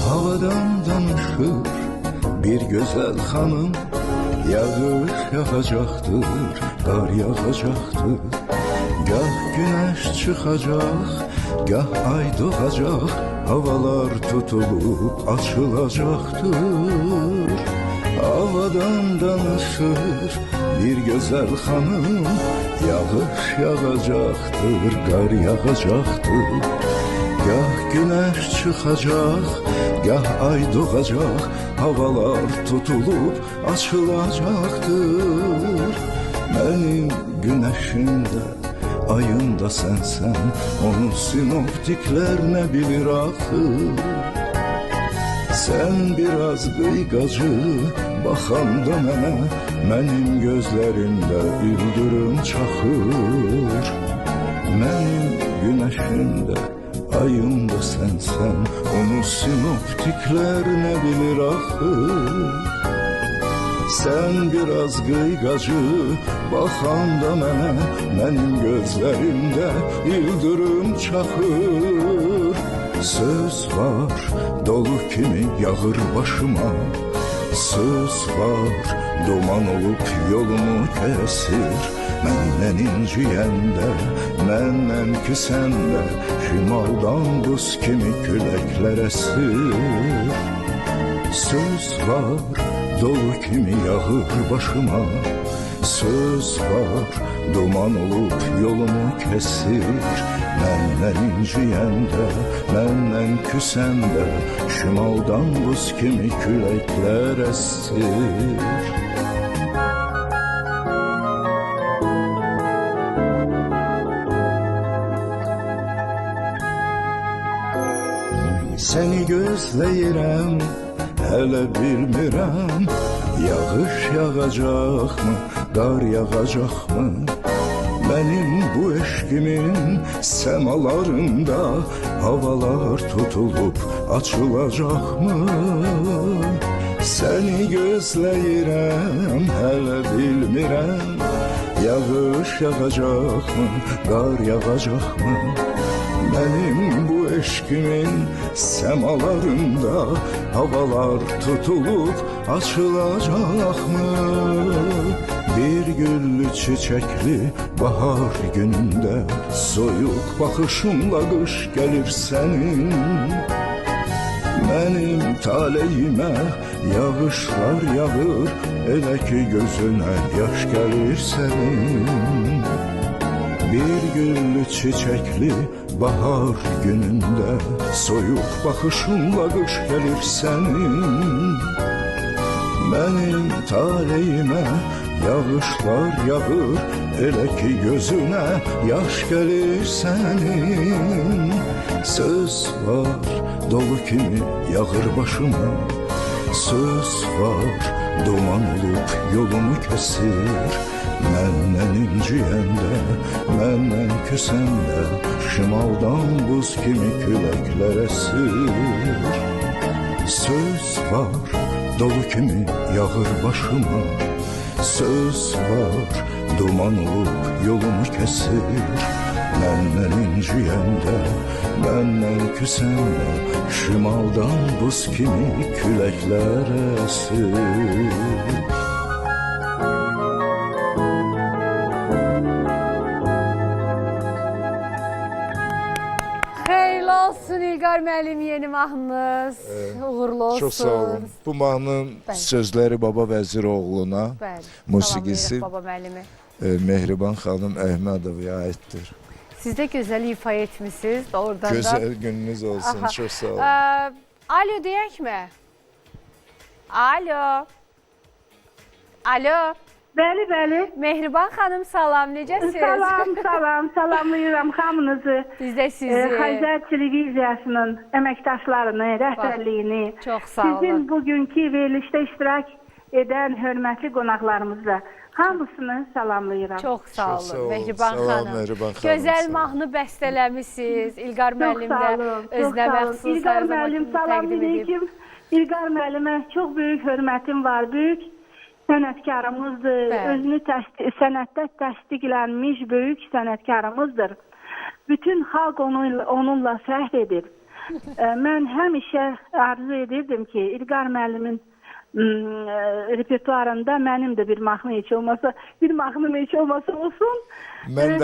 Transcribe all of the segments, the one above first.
Havadan danışır bir güzel hanım, yağış yağacaktır, kar yağacaktır. Gah güneş çıkacak, gah ay doğacak, havalar tutulup açılacaktır. Havadan danışır bir güzel hanım, yağış yağacaktır, kar yağacaktır. Gah güneş çıkacak, gah ay doğacak, havalar tutulup açılacaktır. Benim güneşimde, ayında sensen, onu sinoptikler ne bilir axı. Sen biraz qıyqacı baxanda mənə, mənim gözlərimdə ildırım çaxır. Mənim güneşimdə, ayımda sensen, onu sinoptikler ne bilir axı. Sen biraz qıyqacı baxanda mənə, mənim gözlərimdə ildırım çaxır. Söz var, dolu kimi yağır başıma, söz var, duman olup yolumu kəsir. Məndən inciyəndə, məndən küsəndə, şimaldan buz kimi küləklər əsir. Söz var, dolu kimi yağır başıma, söz var, duman olup yolumu kəsir. Məndən inciyəndə, məndən küsəndə, şimaldan buz kimi küləklər əsir. Seni gözləyirəm, hələ bilmirəm, yağış yağacaqmı, qar yağacaqmı? Benim bu eşkimin semalarında havalar tutulup açılacaqmı? Seni gözləyirəm, hələ bilmirəm, yağış yağacaqmı, qar yağacaqmı? Benim bu eşkimin semalarında havalar tutulup açılacakmı? Bir güllü çiçekli bahar gününde soyuq baxışımla qış gelir senin. Benim taleyime yağışlar yağır, elə ki gözüne yaş gelir senin. Bir güllü çiçekli bahar gününde soyuq baxışınla qış gelir senin. Benim taleyime yağışlar yağır, elə ki gözüne yaş gelir senin. Söz var, dolu kimi yağır başıma, söz var, duman olup yolumu kəsir. Məndən inciyəndə, məndən küsəndə, şimaldan buz kimi küləklər əsir. Söz var, dolu kimi yağır başıma, söz var, duman olup yolumu kəsir. Məndən inciyəndə, məndən küsəndə, şimaldan buz kimi küləklər əsir. İlqar müəllim, yeni mahnınız uğurlu olsun. Çox sağ olun. Bu mahnının sözləri Baba Vəziroğlu'na, musiqisi Baba müəllimi Mehriban xanım Əhmədovaya aiddir. Siz də gözəl ifa etmişsiniz. Gözəl gününüz olsun. Çox sağ olun. Alo deyək mi? Alo. Alo. Bəli, bəli. Mehriban xanım, salam, necəsiniz? Salam, salamlayıram hamınızı. Biz də sizi. Xəzər televiziyasının əməkdaşlarını, rəhbərliyini. Çox sağ olun. Sizin bugünkü verilişdə iştirak edən hörmətli qonaqlarımızla hamısını salamlayıram. Çox sağ olun, Mehriban xanım. Gözəl mahnı bəstələmişsiniz. İlqar müəllim də özünə məxsus hər zaman təqdim edib. İlqar müəllimə çox böyük hörmətim var. Böyük sənətkarımızdır. Bəli. Özünü sənətdə təsdiqlənmiş böyük sənətkarımızdır. Bütün xalq onunla fəxr edir. Mən həmişə arzu edirdim ki, İlqar müəllimin repertuarında mənim də bir mahnı heç olmasa, olsun. Mən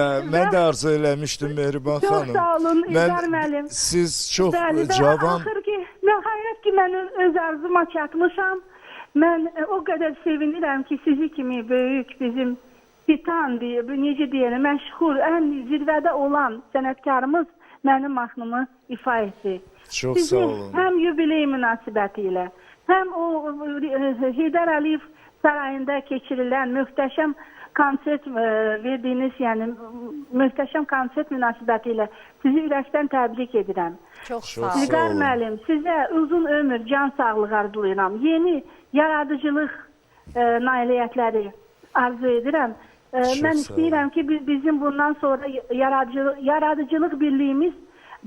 də arzu eləmişdim Mehriban xanım. Çox sağ olun İlqar müəllim. Siz çox Bəli, cavan... Axır ki, nəhayət ki, mən öz arzuma çatmışam. Mən o qədər sevinirəm ki, sizi kimi böyük bizim titan deyə, necə deyəlim, məşhur, ən zirvədə olan sənətkarımız mənim mahnımı ifa etdi. Çox sağ olun. Həm yubiley münasibəti ilə, həm o Heydər Əliyev sarayında keçirilən möhtəşəm konsert verdiyiniz, yəni möhtəşəm konsert münasibəti ilə sizi ürəkdən təbrik edirəm. Çox sağ olun. İlqar müəllim, sizə uzun ömür, can sağlığı arzulayıram. Yeni yaradıcılıq nailiyyətləri arzu edirəm. Mən istəyirəm ki, bizim bundan sonra yaradıcılıq birliyimiz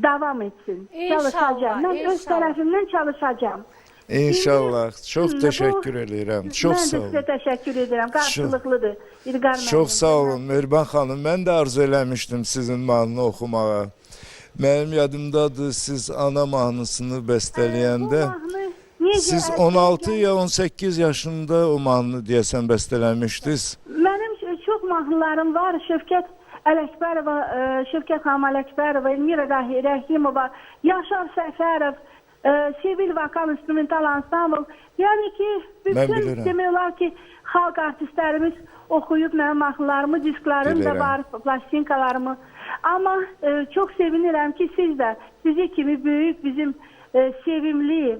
davam etsin. Çalışacağım. Mən öz tərəfimdən çalışacağım. İnşallah. Çox təşəkkür edirəm. Çox sağ olun. Mən də sizə təşəkkür edirəm. Qarşılıqlıdır. İlqar müəllim. Çox sağ olun Mehriban xanım. Mən də arzu eləmişdim sizin mahnı oxumağa. Mənim yadımdadır, siz ana mahnısını bəstələyəndə siz 16 ya 18 yaşında o mahnı deyəsən bəstələmişdiniz. Mənim çox mahnılarım var. Şövkət Ələkbərova, Şövkət xanım Ələkbərova, Elmira Rəhimova, Yaşar Səfərov, Sevil Vokal İnstrumental Ansambl. Yəni ki, bütün demək olar ki, xalq artistlərimiz oxuyub mənim mahnılarımı, disklarım da var, plastinkalarımı. Amma çox sevinirəm ki, siz də sizi kimi böyük bizim sevimli,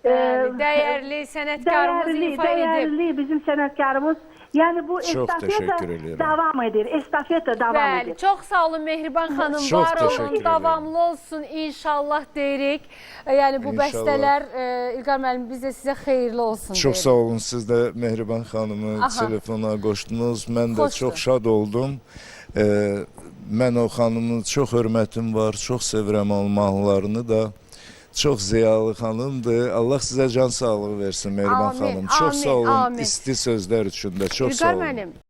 dəyərli sənətkarımız ifa edib. Dəyərli bizim sənətkarımız. Yəni bu estafeta davam edir. Estafeta davam edir. Çox sağ olun Mehriban xanım, var olun, davamlı olsun inşallah deyirik. Yəni bu bəstələr İlqar müəllim bizə sizə xeyirli olsun. Çox sağ olun, siz də Mehriban xanımı telefona qoşdunuz. Mən də çox şad oldum. Mən o xanımın çox hörmətim var, çox sevirəm onun mahnılarını da. Çox ziyalı xanımdır. Allah sizə can sağlığı versin Mehriban xanım. Çox sağ olun isti sözlər üçün də. Çox sağ olun.